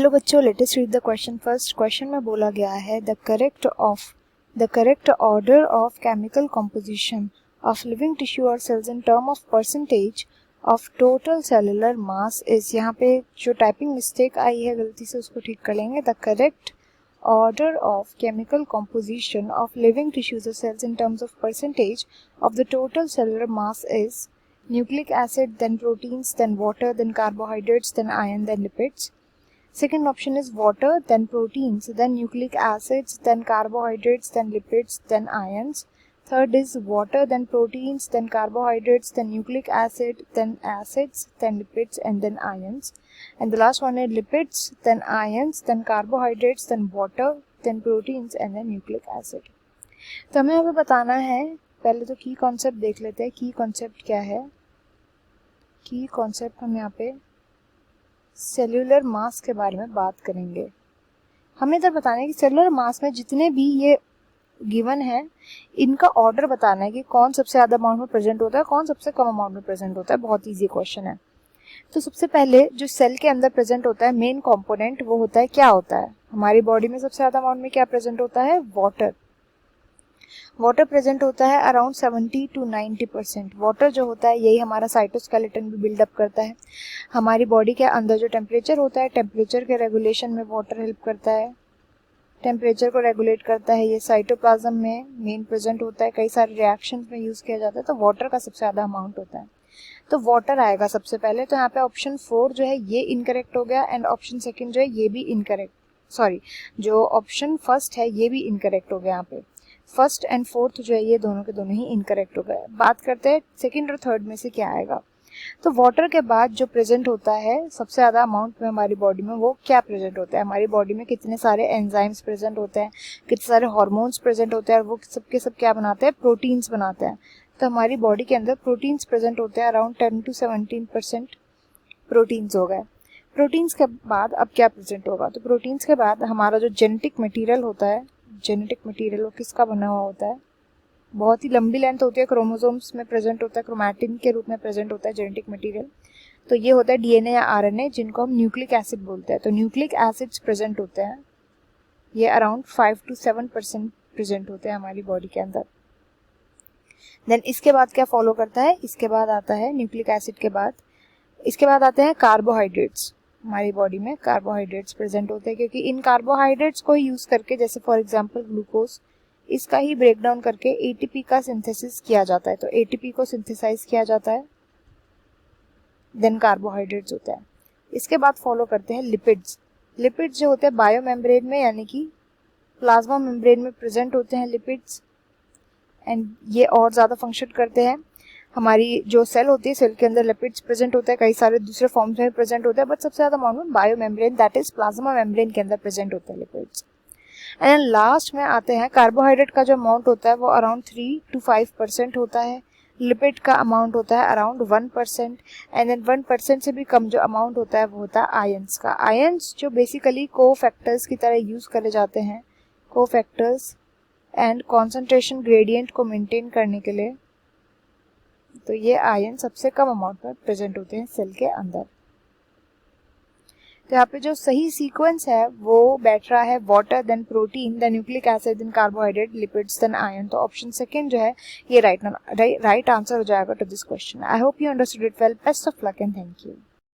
Hello बच्चों, let's read the question first. Question में बोला गया है the correct order of chemical composition of living tissue और cells in term of percentage of total cellular mass is. यहाँ पे जो टाइपिंग मिस्टेक आई है गलती से उसको ठीक कर लेंगे। The correct order of chemical composition of living tissues or cells in terms of percentage of the total cellular mass is nucleic acid, then proteins, then water, then carbohydrates, then iron, then lipids. Second option is water, then proteins, then nucleic acids, then carbohydrates, then lipids, then ions. Third is water, then proteins, then carbohydrates, then nucleic acid, then acids, then lipids, and then ions. And the last one is lipids, then ions, then carbohydrates, then water, then proteins, and then nucleic acid. तो हमें अभी बताना है, पहले तो की concept देख लेते हैं। की कॉन्सेप्ट क्या है? की कॉन्सेप्ट हम यहाँ पे सेल्यूलर मास के बारे में बात करेंगे। हमें इधर बताना है कि सेल्यूलर मास में जितने भी ये गिवन है इनका ऑर्डर बताना है कि कौन सबसे ज़्यादा अमाउंट में प्रेजेंट होता है, कौन सबसे कम अमाउंट में प्रेजेंट होता है। बहुत ईजी क्वेश्चन है। तो सबसे पहले जो सेल के अंदर प्रेजेंट होता है मेन कंपोनेंट, वो होता है, क्या होता है हमारी बॉडी में सबसे ज़्यादा अमाउंट में क्या प्रेजेंट होता है? वाटर। वाटर प्रेजेंट होता है अराउंड 70 to 90%। वाटर जो होता है यही हमारा साइटोस्केलेटन भी बिल्डअप करता है। हमारी बॉडी के अंदर जो टेम्परेचर होता है, टेम्परेचर के रेगुलेशन में वाटर हेल्प करता है। टेम्परेचर को रेगुलेट करता है। ये साइटोप्लाज्म में मेन प्रेजेंट होता है, कई सारे रिएक्शंस में यूज़ किया जाता है। तो वाटर का सबसे ज़्यादा अमाउंट होता है, तो वाटर आएगा सबसे पहले। तो यहाँ पे ऑप्शन 4 जो है ये इनकरेक्ट हो गया, एंड ऑप्शन सेकंड जो है ये भी इनकरेक्ट, सॉरी जो ऑप्शन फर्स्ट है ये भी इनकरेक्ट हो गया। यहाँ पे फर्स्ट एंड फोर्थ जो है ये दोनों के दोनों ही इनकरेक्ट हो गए। बात करते हैं सेकंड और थर्ड में से क्या आएगा। तो वाटर के बाद जो प्रेजेंट होता है सबसे ज़्यादा अमाउंट में हमारी बॉडी में, वो क्या प्रेजेंट होता है? हमारी बॉडी में कितने सारे एंजाइम्स प्रेजेंट होते हैं, कितने सारे हार्मोन्स प्रेजेंट होते हैं, और वो सबके सब क्या बनाते हैं? प्रोटीन्स बनाते हैं। तो हमारी बॉडी के अंदर प्रोटीन्स प्रेजेंट होते हैं, अराउंड 10 to 17% प्रोटीन्स हो गए। प्रोटीन्स के बाद अब क्या प्रेजेंट होगा? तो प्रोटीन्स के बाद हमारा जो जेनेटिक मटेरियल होता है, जेनेटिक मटेरियल वो किसका बना हुआ होता है? बहुत ही लंबी लेंथ होती है, क्रोमोसोम्स में प्रेजेंट होता है, क्रोमैटिन के रूप में प्रेजेंट होता है जेनेटिक मटेरियल। तो ये होता है डीएनए या आरएनए, जिनको हम न्यूक्लिक एसिड बोलते हैं। तो न्यूक्लिक एसिड्स प्रेजेंट होते हैं, ये अराउंड 5 to 7% प्रेजेंट होते हैं हमारी बॉडी के अंदर। देन इसके बाद क्या फॉलो करता है? इसके बाद आता है न्यूक्लिक एसिड के बाद, इसके बाद आते हैं कार्बोहाइड्रेट्स। हमारी बॉडी में कार्बोहाइड्रेट्स प्रेजेंट होते हैं, क्योंकि इन कार्बोहाइड्रेट्स को यूज़ करके, जैसे फॉर एग्जांपल ग्लूकोज, इसका ही ब्रेक डाउन करके एटीपी का सिंथेसिस किया जाता है। तो एटीपी को सिंथेसाइज किया जाता है, देन कार्बोहाइड्रेट्स होता है। इसके बाद फॉलो करते हैं लिपिड्स। लिपिड्स जो होते हैं बायो मेम्ब्रेन में, यानी कि प्लाज्मा मेम्ब्रेन में प्रेजेंट होते हैं लिपिड्स, एंड ये और ज़्यादा फंक्शन करते हैं। हमारी जो सेल होती है, सेल के अंदर लिपिड्स प्रेजेंट होते हैं, कई सारे दूसरे फॉर्म्स में प्रेजेंट होते हैं, बट सबसे ज़्यादा अमाउंट में bio membrane, that is plasma membrane के अंदर प्रेजेंट होते हैं लिपिड्स। एंड लास्ट में आते हैं कार्बोहाइड्रेट का जो अमाउंट होता है वो अराउंड 3 to 5% होता है। लिपिड का अमाउंट होता है अराउंड 1%, एंड देन 1% से भी कम जो अमाउंट होता है वो होता है आयंस का। आयंस जो बेसिकली कोफैक्टर्स की तरह यूज़ करे जाते हैं, कोफैक्टर्स एंड कॉन्सेंट्रेशन ग्रेडियंट को मेंटेन करने के लिए। तो ये आयन सबसे कम अमाउंट में प्रेजेंट होते हैं सेल के अंदर। तो यहाँ पे जो सही सीक्वेंस है वो बैठ रहा है water, then protein, then nucleic acid, then carbohydrate, lipids, then ion. तो ऑप्शन सेकंड जो है ये राइट आंसर हो जाएगा to this question. I hope you understood it well. Best of luck and thank you.